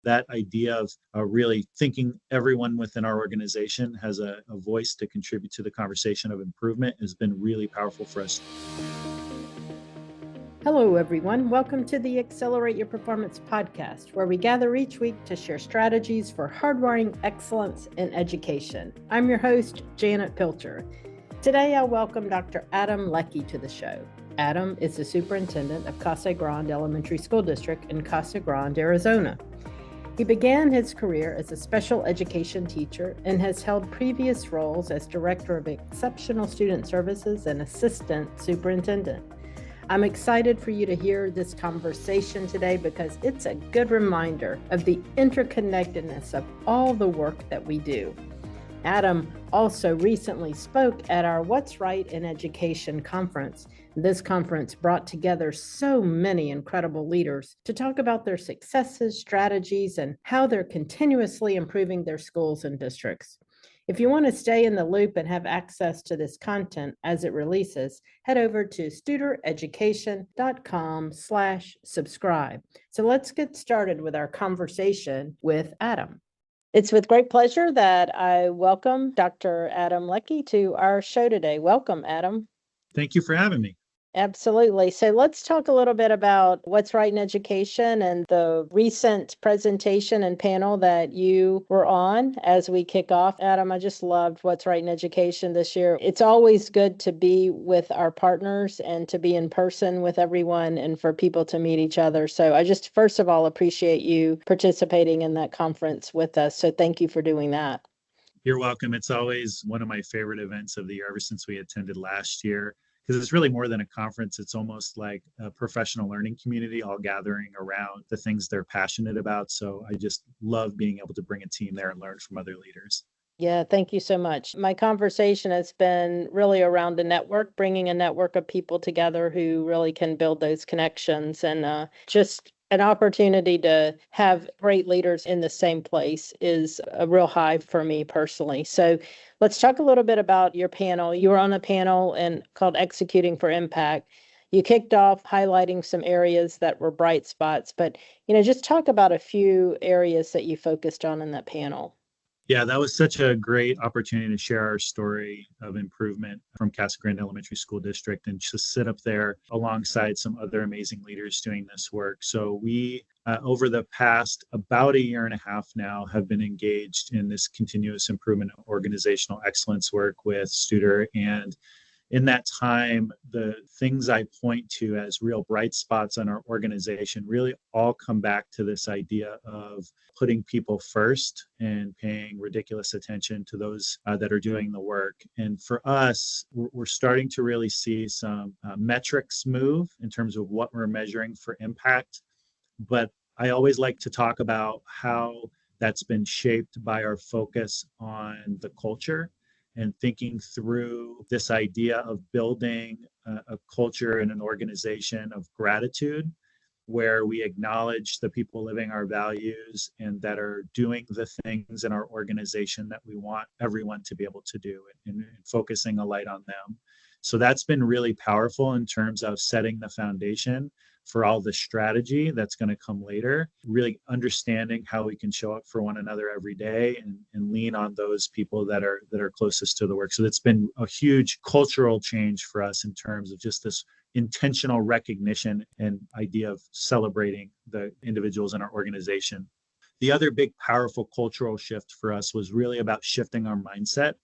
that idea of really thinking everyone within our organization has a voice to contribute to the conversation of improvement has been really powerful for us. Hello, everyone. Welcome to the Accelerate Your Performance podcast, where we gather each week to share strategies for hardwiring excellence in education. I'm your host, Janet Pilcher. Today, I welcome Dr. Adam Leckie to the show. Adam is the superintendent of Casa Grande Elementary School District in Casa Grande, Arizona. He began his career as a special education teacher and has held previous roles as Director of Exceptional Student Services and Assistant Superintendent. I'm excited for you to hear this conversation today because it's a good reminder of the interconnectedness of all the work that we do. Adam also recently spoke at our What's Right in Education conference. This conference brought together so many incredible leaders to talk about their successes, strategies, and how they're continuously improving their schools and districts. If you want to stay in the loop and have access to this content as it releases, head over to studereducation.com/subscribe. So let's get started with our conversation with Adam. It's with great pleasure that I welcome Dr. Adam Leckie to our show today. Welcome, Adam. Thank you for having me. Absolutely. So let's talk a little bit about What's Right in Education and the recent presentation and panel that you were on as we kick off. Adam, I just loved What's Right in Education this year. It's always good to be with our partners and to be in person with everyone and for people to meet each other. So I just, first of all, appreciate you participating in that conference with us. So thank you for doing that. You're welcome. It's always one of my favorite events of the year ever since we attended last year. Because it's really more than a conference. It's almost like a professional learning community all gathering around the things they're passionate about. So I just love being able to bring a team there and learn from other leaders. Yeah, thank you so much. My conversation has been really around a network, bringing a network of people together who really can build those connections and just an opportunity to have great leaders in the same place is a real high for me personally. So let's talk a little bit about your panel. You were on a panel called Executing for Impact. You kicked off highlighting some areas that were bright spots, but just talk about a few areas that you focused on in that panel. Yeah, that was such a great opportunity to share our story of improvement from Casa Grande Elementary School District and just sit up there alongside some other amazing leaders doing this work. So we, over the past about a year and a half now, have been engaged in this continuous improvement organizational excellence work with Studer. And in that time, the things I point to as real bright spots on our organization really all come back to this idea of putting people first and paying ridiculous attention to those that are doing the work. And for us, we're starting to really see some metrics move in terms of what we're measuring for impact. But I always like to talk about how that's been shaped by our focus on the culture and thinking through this idea of building a culture and an organization of gratitude, where we acknowledge the people living our values and that are doing the things in our organization that we want everyone to be able to do, and focusing a light on them. So that's been really powerful in terms of setting the foundation for all the strategy that's going to come later, really understanding how we can show up for one another every day and lean on those people that are closest to the work. So it's been a huge cultural change for us in terms of just this intentional recognition and idea of celebrating the individuals in our organization. The other big, powerful cultural shift for us was really about shifting our mindset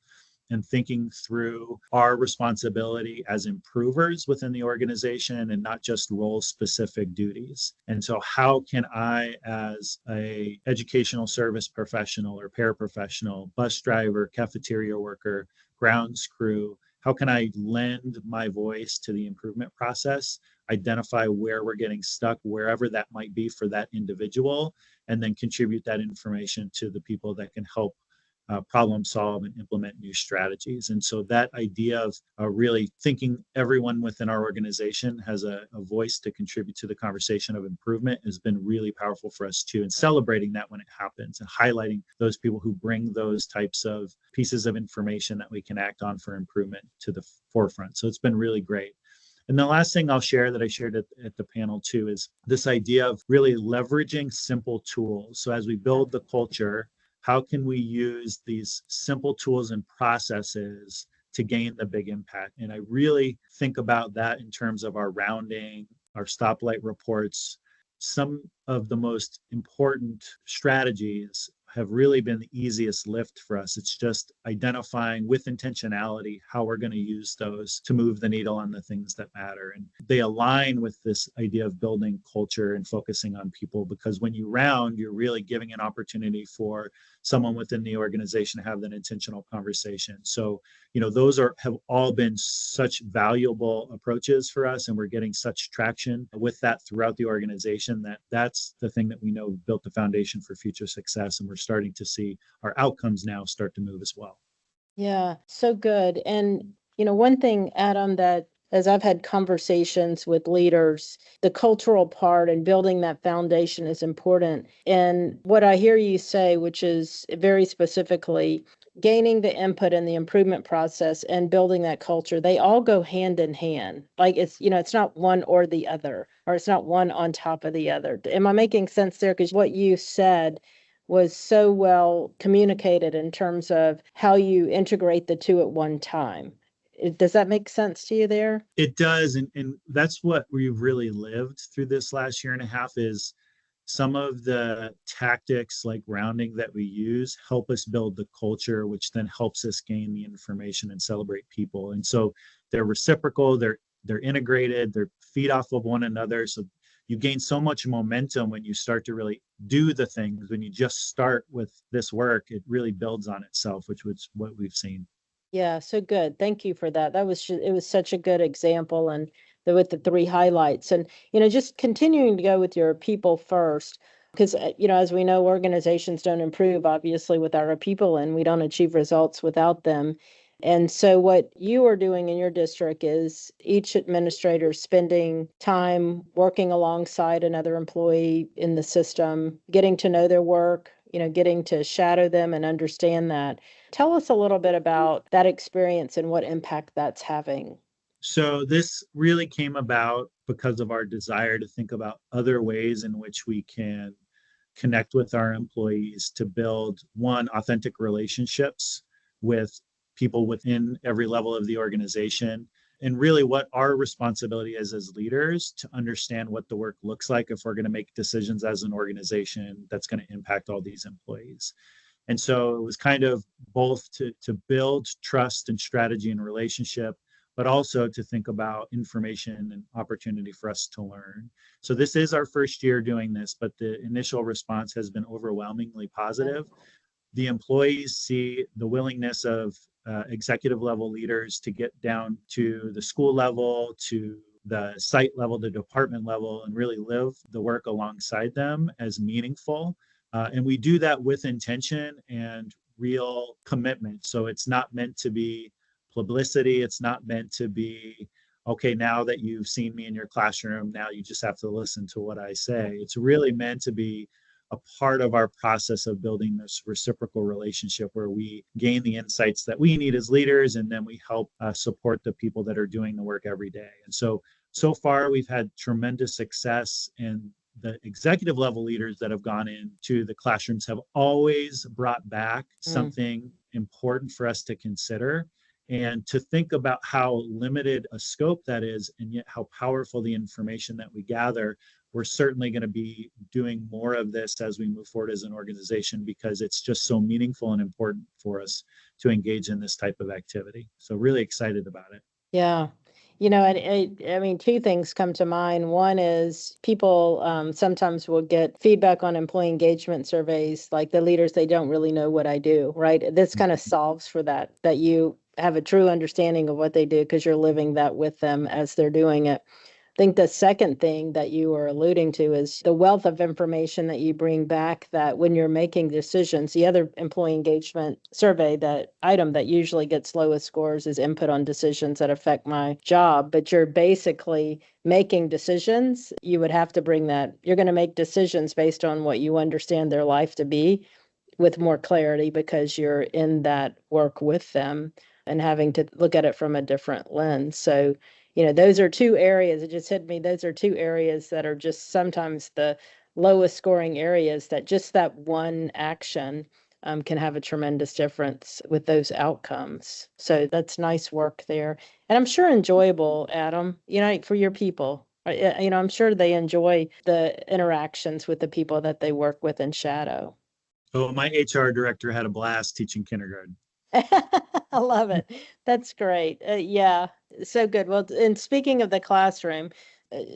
and thinking through our responsibility as improvers within the organization and not just role-specific duties. And so how can I, as a educational service professional or paraprofessional, bus driver, cafeteria worker, grounds crew, how can I lend my voice to the improvement process, identify where we're getting stuck, wherever that might be for that individual, and then contribute that information to the people that can help problem solve and implement new strategies. And so that idea of really thinking everyone within our organization has a voice to contribute to the conversation of improvement has been really powerful for us too. And celebrating that when it happens and highlighting those people who bring those types of pieces of information that we can act on for improvement to the forefront. So it's been really great. And the last thing I'll share that I shared at the panel too is this idea of really leveraging simple tools. So as we build the culture, how can we use these simple tools and processes to gain the big impact? And I really think about that in terms of our rounding, our stoplight reports. Some of the most important strategies have really been the easiest lift for us. It's just identifying with intentionality how we're going to use those to move the needle on the things that matter. And they align with this idea of building culture and focusing on people, because when you round, you're really giving an opportunity for someone within the organization to have that intentional conversation. So, those have all been such valuable approaches for us, and we're getting such traction with that throughout the organization that's the thing that we know built the foundation for future success. And we're starting to see our outcomes now start to move as well. Yeah, so good. And, one thing, Adam, that as I've had conversations with leaders, the cultural part and building that foundation is important. And what I hear you say, which is very specifically gaining the input and the improvement process and building that culture, they all go hand in hand. Like it's not one or the other, or it's not one on top of the other. Am I making sense there? Because what you said was so well communicated in terms of how you integrate the two at one time. Does that make sense to you there? It does. And that's what we've really lived through this last year and a half is some of the tactics like rounding that we use help us build the culture, which then helps us gain the information and celebrate people. And so they're reciprocal, they're integrated, they're feed off of one another. So you gain so much momentum when you start to really do the things. When you just start with this work, it really builds on itself, which was what we've seen. Yeah, so good. Thank you for that. It was such a good example, and with the three highlights. And just continuing to go with your people first, because as we know, organizations don't improve obviously without our people, and we don't achieve results without them. And so what you are doing in your district is each administrator spending time working alongside another employee in the system, getting to know their work, getting to shadow them and understand that. Tell us a little bit about that experience and what impact that's having. So this really came about because of our desire to think about other ways in which we can connect with our employees to build authentic relationships with people within every level of the organization, and really what our responsibility is as leaders to understand what the work looks like if we're going to make decisions as an organization that's going to impact all these employees. And so it was kind of both to build trust and strategy and relationship, but also to think about information and opportunity for us to learn. So this is our first year doing this, but the initial response has been overwhelmingly positive. The employees see the willingness of executive level leaders to get down to the school level, to the site level, the department level, and really live the work alongside them as meaningful. And we do that with intention and real commitment. So it's not meant to be publicity. It's not meant to be, okay, now that you've seen me in your classroom, now you just have to listen to what I say. It's really meant to be a part of our process of building this reciprocal relationship where we gain the insights that we need as leaders, and then we help support the people that are doing the work every day. And so far, we've had tremendous success, and the executive level leaders that have gone into the classrooms have always brought back something important for us to consider and to think about how limited a scope that is, and yet how powerful the information that we gather. We're certainly going to be doing more of this as we move forward as an organization, because it's just so meaningful and important for us to engage in this type of activity. So really excited about it. Yeah. I mean, two things come to mind. One is people sometimes will get feedback on employee engagement surveys, like the leaders, they don't really know what I do, right? This kind of solves for that you have a true understanding of what they do because you're living that with them as they're doing it. I think the second thing that you are alluding to is the wealth of information that you bring back, that when you're making decisions, the other employee engagement survey, that item that usually gets lowest scores is input on decisions that affect my job. But you're basically making decisions. You would have to bring that. You're going to make decisions based on what you understand their life to be with more clarity because you're in that work with them and having to look at it from a different lens. So those are two areas. It just hit me. Those are two areas that are just sometimes the lowest scoring areas that just that one action can have a tremendous difference with those outcomes. So that's nice work there. And I'm sure enjoyable, Adam, for your people. I'm sure they enjoy the interactions with the people that they work with in Shadow. Oh, my HR director had a blast teaching kindergarten. I love it. That's great. Yeah, so good. Well, and speaking of the classroom,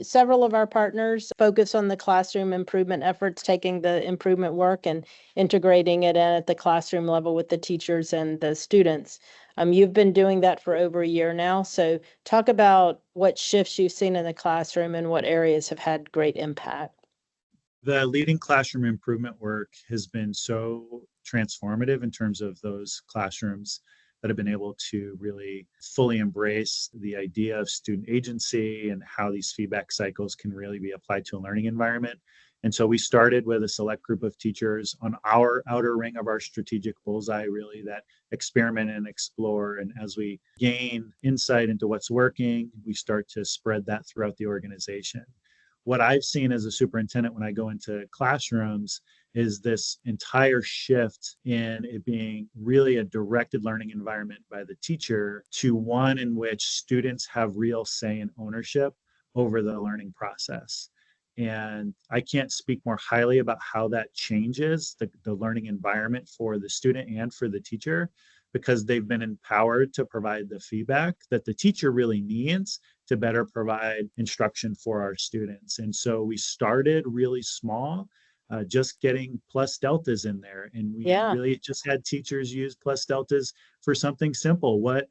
several of our partners focus on the classroom improvement efforts, taking the improvement work and integrating it in at the classroom level with the teachers and the students. You've been doing that for over a year now. So talk about what shifts you've seen in the classroom and what areas have had great impact. The leading classroom improvement work has been so transformative in terms of those classrooms that have been able to really fully embrace the idea of student agency and how these feedback cycles can really be applied to a learning environment. And so we started with a select group of teachers on our outer ring of our strategic bullseye, really, that experiment and explore. And as we gain insight into what's working, we start to spread that throughout the organization. What I've seen as a superintendent when I go into classrooms is this entire shift in it being really a directed learning environment by the teacher to one in which students have real say and ownership over the learning process. And I can't speak more highly about how that changes the learning environment for the student and for the teacher, because they've been empowered to provide the feedback that the teacher really needs to better provide instruction for our students. And so we started really small, just getting plus deltas in there. And we really just had teachers use plus deltas for something simple. What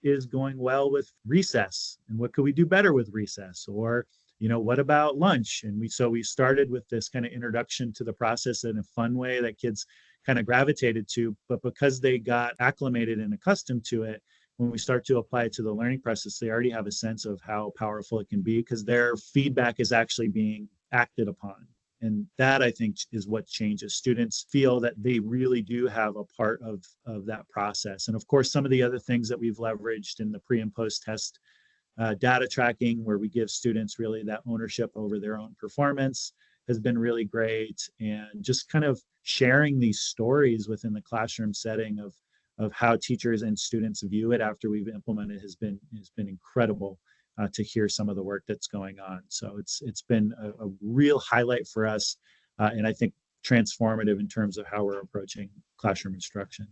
is going well with recess, and what could we do better with recess? Or what about lunch? And we started with this kind of introduction to the process in a fun way that kids kind of gravitated to, but because they got acclimated and accustomed to it, when we start to apply it to the learning process, they already have a sense of how powerful it can be because their feedback is actually being acted upon. And that, I think, is what changes. Students feel that they really do have a part of that process. And of course, some of the other things that we've leveraged in the pre and post test data tracking, where we give students really that ownership over their own performance, has been really great. And just kind of sharing these stories within the classroom setting of how teachers and students view it after we've implemented has been incredible to hear some of the work that's going on. So it's been a real highlight for us, and I think transformative in terms of how we're approaching classroom instruction.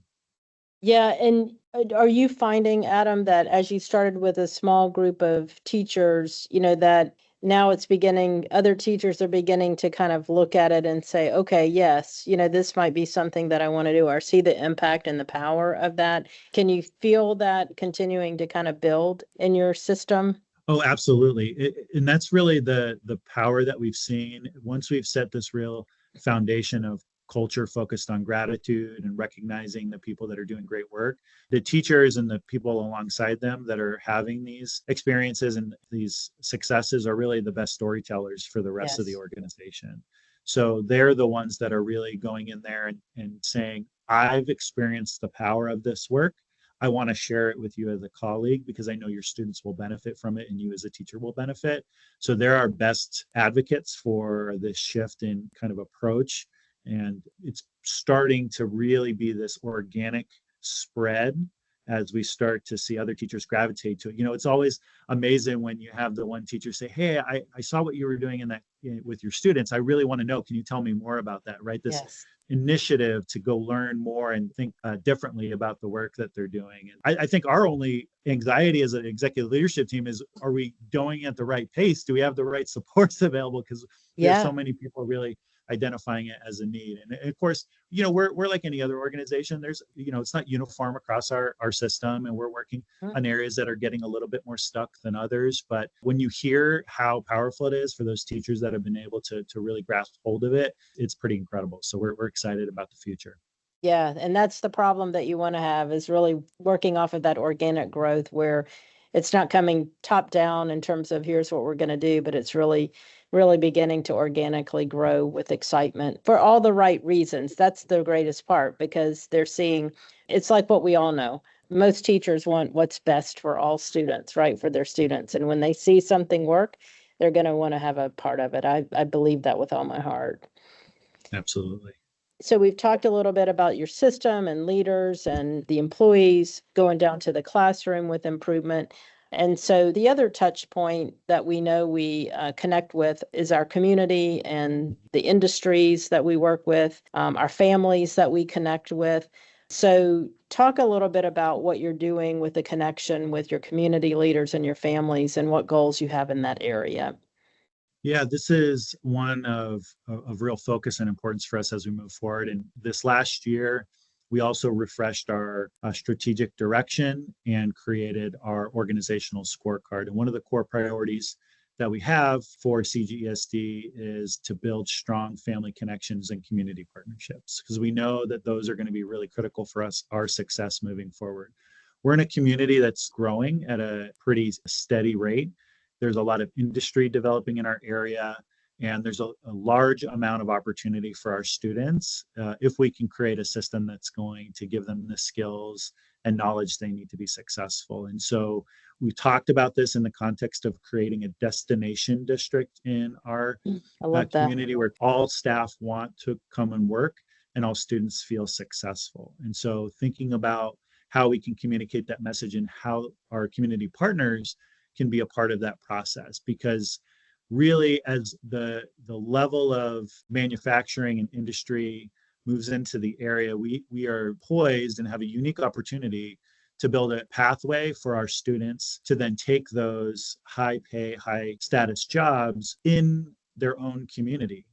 Yeah, and are you finding, Adam, that as you started with a small group of teachers, that now other teachers are beginning to kind of look at it and say, okay, yes, this might be something that I want to do, or see the impact and the power of that. Can you feel that continuing to kind of build in your system? Oh, absolutely. And that's really the power that we've seen once we've set this real foundation of culture focused on gratitude and recognizing the people that are doing great work. The teachers and the people alongside them that are having these experiences and these successes are really the best storytellers for the rest of the organization. So they're the ones that are really going in there and saying, I've experienced the power of this work. I want to share it with you as a colleague because I know your students will benefit from it and you as a teacher will benefit. So they're our best advocates for this shift in kind of approach. And it's starting to really be this organic spread as we start to see other teachers gravitate to it. It's always amazing when you have the one teacher say, hey, I saw what you were doing with your students. I really want to know. Can you tell me more about that? Right? This initiative to go learn more and think differently about the work that they're doing. And I think our only anxiety as an executive leadership team is, are we going at the right pace? Do we have the right supports available? Because there's so many people really identifying it as a need. And of course, we're like any other organization. There's, it's not uniform across our system, and we're working on areas that are getting a little bit more stuck than others. But when you hear how powerful it is for those teachers that have been able to really grasp hold of it, it's pretty incredible. So we're excited about the future. Yeah, and that's the problem that you want to have, is really working off of that organic growth where it's not coming top down in terms of here's what we're going to do, but it's really beginning to organically grow with excitement for all the right reasons. That's the greatest part, because they're seeing, it's like what we all know. most teachers want what's best for all students, right? For their students. And when they see something work, they're going to want to have a part of it. I believe that with all my heart. Absolutely. So we've talked a little bit about your system and leaders and the employees going down to the classroom with improvement. And so the other touch point that we know we connect with is our community and the industries that we work with, our families that we connect with. So talk a little bit about what you're doing with the connection with your community leaders and your families and what goals you have in that area. Yeah, this is one of real focus and importance for us as we move forward. And this last year, we also refreshed our strategic direction and created our organizational scorecard. And one of the core priorities that we have for CGESD is to build strong family connections and community partnerships, because we know that those are going to be really critical for us, our success moving forward. We're in a community that's growing at a pretty steady rate. There's a lot of industry developing in our area, and there's a large amount of opportunity for our students if we can create a system that's going to give them the skills and knowledge they need to be successful. And so we talked about this in the context of creating a destination district in our community where all staff want to come and work and all students feel successful. And so thinking about how we can communicate that message and how our community partners can be a part of that process, because really as the level of manufacturing and industry moves into the area, we are poised and have a unique opportunity to build a pathway for our students to then take those high pay, high status jobs in their own community.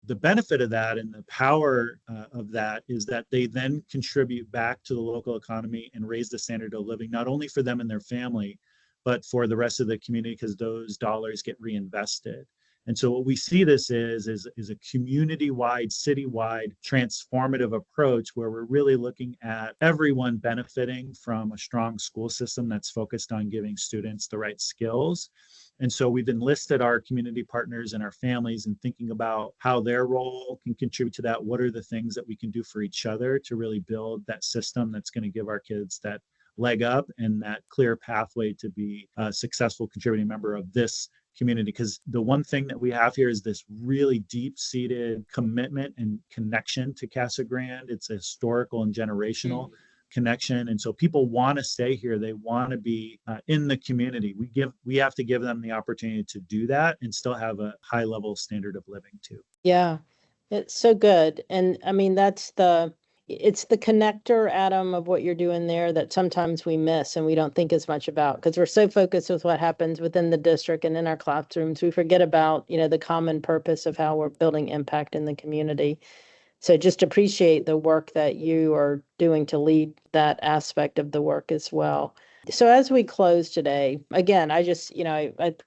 The benefit of that and the power of that is that they then contribute back to the local economy and raise the standard of living, not only for them and their family, but for the rest of the community, because those dollars get reinvested. And so what we see this is a community-wide, city-wide transformative approach where we're really looking at everyone benefiting from a strong school system that's focused on giving students the right skills. And so we've enlisted our community partners and our families in thinking about how their role can contribute to that. What are the things that we can do for each other to really build that system that's going to give our kids that leg up and that clear pathway to be a successful contributing member of this community. Because the one thing that we have here is this really deep-seated commitment and connection to Casa Grande. It's a historical and generational connection, and so people want to stay here. They want to be in the community. We have to give them the opportunity to do that and still have a high level standard of living too. Yeah, it's so good. And I mean, it's the connector, Adam, of what you're doing there that sometimes we miss and we don't think as much about because we're so focused with what happens within the district and in our classrooms. We forget about, the common purpose of how we're building impact in the community. So just appreciate the work that you are doing to lead that aspect of the work as well. So as we close today, again, I just,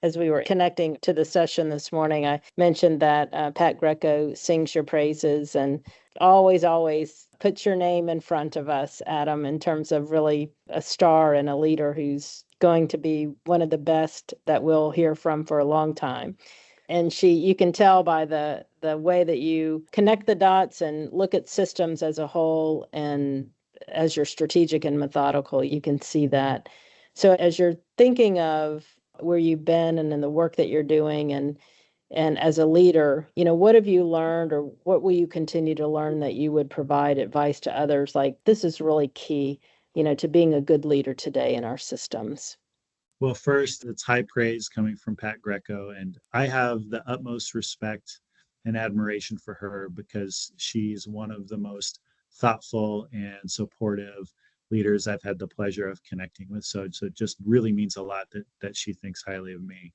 as we were connecting to the session this morning, I mentioned that Pat Greco sings your praises and always puts your name in front of us, Adam, in terms of really a star and a leader who's going to be one of the best that we'll hear from for a long time. And you can tell by the way that you connect the dots and look at systems as a whole, and as you're strategic and methodical, you can see that. So as you're thinking of where you've been and in the work that you're doing and as a leader, what have you learned or what will you continue to learn that you would provide advice to others? Like, this is really key, to being a good leader today in our systems. Well, first, it's high praise coming from Pat Greco, and I have the utmost respect and admiration for her because she's one of the most thoughtful and supportive leaders I've had the pleasure of connecting with. So it just really means a lot that she thinks highly of me.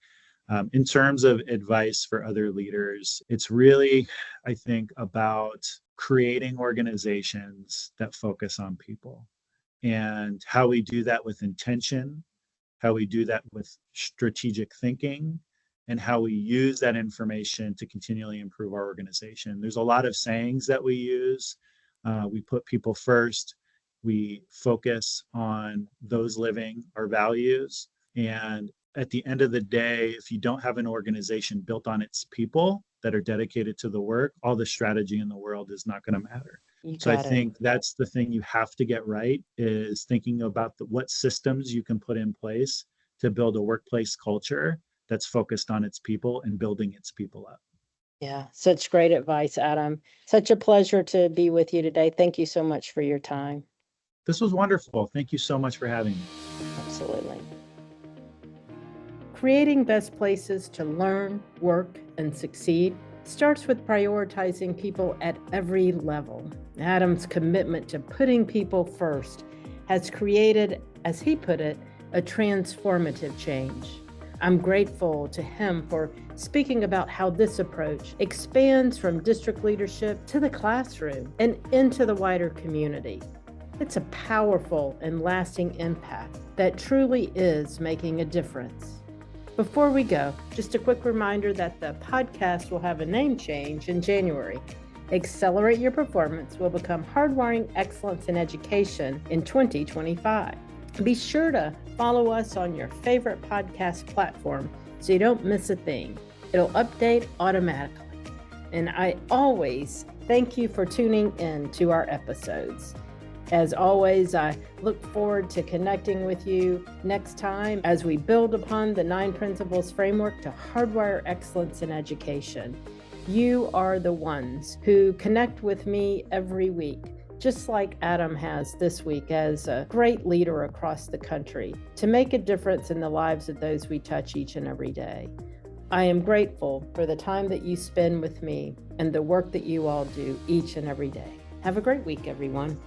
In terms of advice for other leaders, it's really, I think, about creating organizations that focus on people and how we do that with intention, how we do that with strategic thinking, and how we use that information to continually improve our organization. There's a lot of sayings that we use. We put people first. We focus on those living our values. And at the end of the day, if you don't have an organization built on its people that are dedicated to the work, all the strategy in the world is not going to matter. You So I got it. think that's the thing you have to get right, is thinking about what systems you can put in place to build a workplace culture that's focused on its people and building its people up. Yeah, such great advice, Adam. Such a pleasure to be with you today. Thank you so much for your time. This was wonderful. Thank you so much for having me. Absolutely. Creating best places to learn, work, and succeed starts with prioritizing people at every level. Adam's commitment to putting people first has created, as he put it, a transformative change. I'm grateful to him for speaking about how this approach expands from district leadership to the classroom and into the wider community. It's a powerful and lasting impact that truly is making a difference. Before we go, just a quick reminder that the podcast will have a name change in January. Accelerate Your Performance will become Hardwiring Excellence in Education in 2025. Be sure to follow us on your favorite podcast platform so you don't miss a thing. It'll update automatically. And I always thank you for tuning in to our episodes. As always, I look forward to connecting with you next time as we build upon the 9 principles framework to hardwire excellence in education. You are the ones who connect with me every week, just like Adam has this week as a great leader across the country, to make a difference in the lives of those we touch each and every day. I am grateful for the time that you spend with me and the work that you all do each and every day. Have a great week, everyone.